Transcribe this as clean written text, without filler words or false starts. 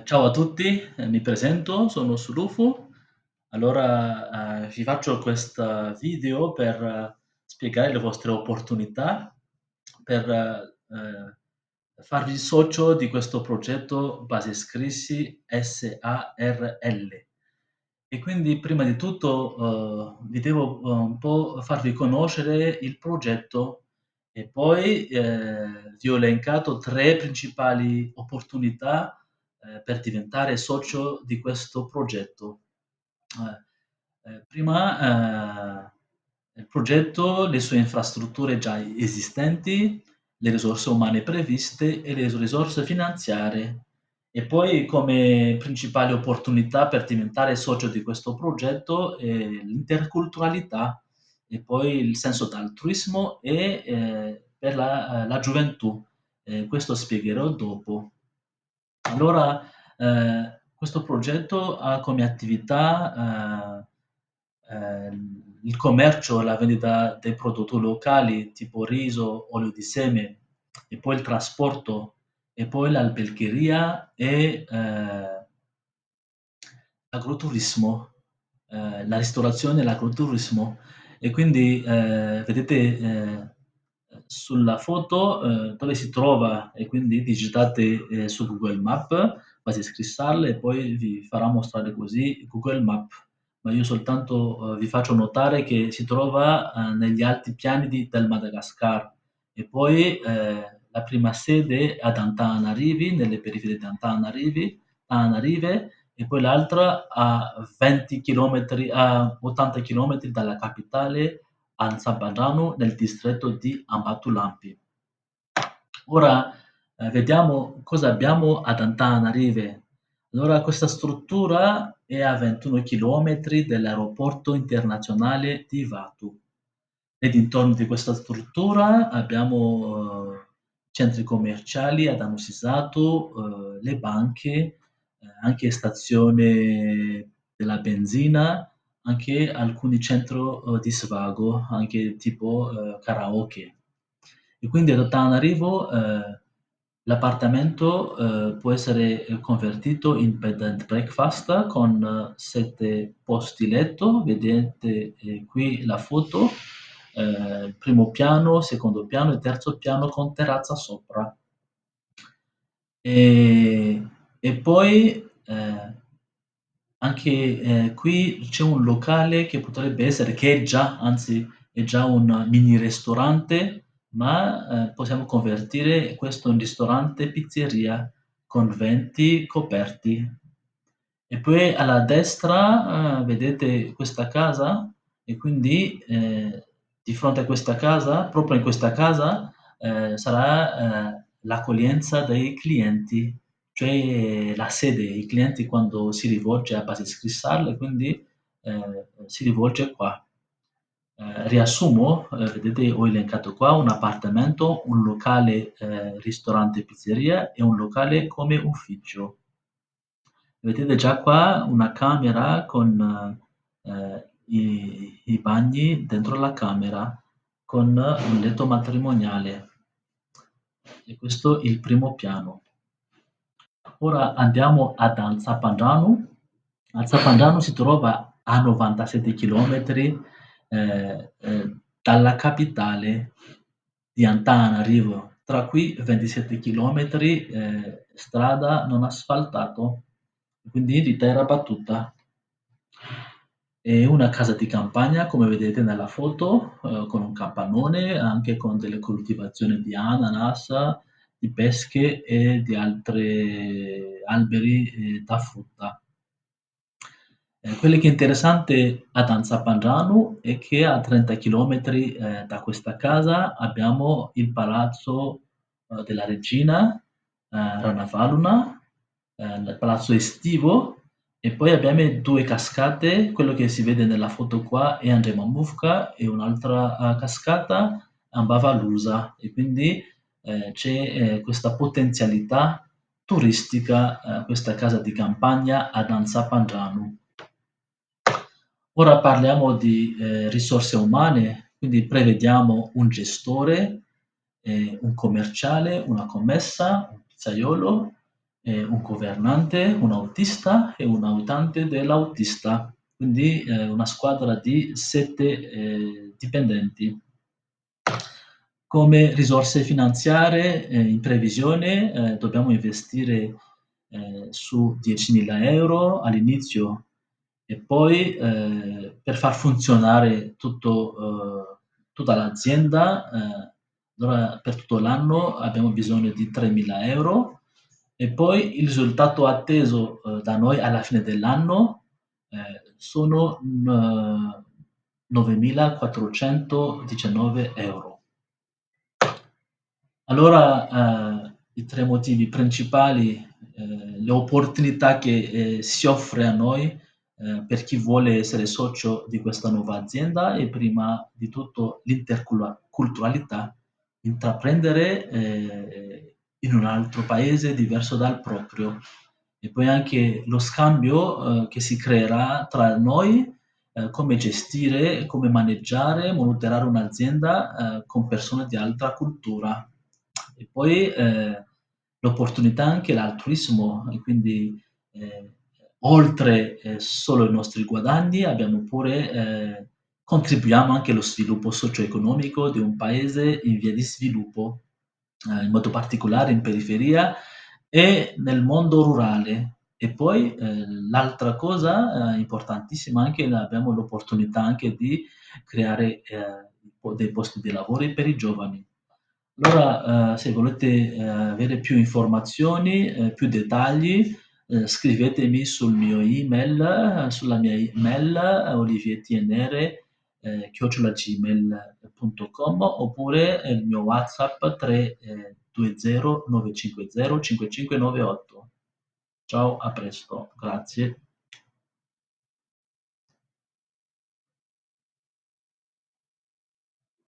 Ciao a tutti, mi presento, sono Sulufu. Allora, vi faccio questa video per spiegare le vostre opportunità, per farvi socio di questo progetto Base Iscrissi SARL. E quindi prima di tutto, vi devo, un po' farvi conoscere il progetto e poi, vi ho elencato 3 principali opportunità, per diventare socio di questo progetto. Prima, il progetto, le sue infrastrutture già esistenti, le risorse umane previste e le risorse finanziarie. E poi come principale opportunità per diventare socio di questo progetto, l'interculturalità e poi il senso d'altruismo e, per la gioventù. Questo spiegherò dopo. Allora, questo progetto ha come attività, il commercio, la vendita dei prodotti locali tipo riso, olio di seme e poi il trasporto e poi l'albergheria e, agriturismo, la ristorazione e l'agriturismo. E quindi, vedete, sulla foto, dove si trova e quindi digitate, su Google Map, basta scrissarle e poi vi farà mostrare così Google Map. Ma io soltanto, vi faccio notare che si trova, negli alti piani del Madagascar e poi, la prima sede ad Antananarive, nelle periferie di Antananarive, e poi l'altra a 20 chilometri, a 80 chilometri dalla capitale Antsabandano nel distretto di Ambatolampy. Ora vediamo cosa abbiamo ad Antananarive. Allora, questa struttura è a 21 chilometri dall'aeroporto internazionale di Vatu. Nei dintorni di questa struttura abbiamo centri commerciali ad Anosisato, le banche, anche stazione della benzina, anche alcuni centro di svago, anche tipo karaoke. E quindi ad Antananarivo l'appartamento può essere convertito in bed and breakfast con 7 posti letto, vedete qui la foto, primo piano, secondo piano e terzo piano con terrazza sopra. E, e poi anche qui c'è un locale che potrebbe essere, che è già, anzi è già un mini ristorante, ma possiamo convertire questo in ristorante pizzeria con 20 coperti. E poi alla destra vedete questa casa e quindi di fronte a questa casa, proprio in questa casa, sarà l'accoglienza dei clienti, cioè la sede. I clienti quando si rivolge a base scrissale, quindi si rivolge qua. Riassumo, vedete ho elencato qua un appartamento, un locale ristorante pizzeria e un locale come ufficio. Vedete già qua una camera con i bagni dentro la camera, con un letto matrimoniale. E questo è il primo piano. Ora andiamo ad Anzapandano. Anzapandano si trova a 97 chilometri dalla capitale di Antananarivo, tra cui 27 chilometri strada non asfaltato, quindi di terra battuta. È una casa di campagna, come vedete nella foto, con un capannone, anche con delle coltivazioni di ananas, di pesche e di altre alberi da frutta. Quello che è interessante ad Anzapandano è che a 30 chilometri da questa casa abbiamo il palazzo della regina Ranavalona, il palazzo estivo, e poi abbiamo 2 cascate, quello che si vede nella foto qua è Andremamuvka e un'altra cascata Ambavalusa, e quindi c'è questa potenzialità turistica, questa casa di campagna ad Anzapandano. Ora parliamo di risorse umane, quindi prevediamo un gestore, un commerciale, una commessa, un pizzaiolo un governante, un autista e un aiutante dell'autista, quindi una squadra di 7 dipendenti. Come risorse finanziarie, in previsione, dobbiamo investire, su 10.000 € all'inizio e poi, per far funzionare tutta l'azienda, allora per tutto l'anno abbiamo bisogno di 3.000 € e poi il risultato atteso, da noi alla fine dell'anno, sono 9.419 €. Allora, i 3 motivi principali, le opportunità che, si offre a noi, per chi vuole essere socio di questa nuova azienda è prima di tutto culturalità, intraprendere, in un altro paese diverso dal proprio e poi anche lo scambio, che si creerà tra noi, come gestire, come maneggiare, monitorare un'azienda, con persone di altra cultura. E poi, l'opportunità anche l'altruismo e quindi, oltre, solo i nostri guadagni abbiamo pure contribuiamo anche allo sviluppo socio-economico di un paese in via di sviluppo, in modo particolare in periferia e nel mondo rurale. E poi, l'altra cosa, importantissima anche abbiamo l'opportunità anche di creare, dei posti di lavoro per i giovani. Allora, se volete, avere più informazioni, più dettagli, scrivetemi sulla mia email olivier.tnr @gmail.com oppure il mio WhatsApp 320 950 5598. Ciao, a presto, grazie.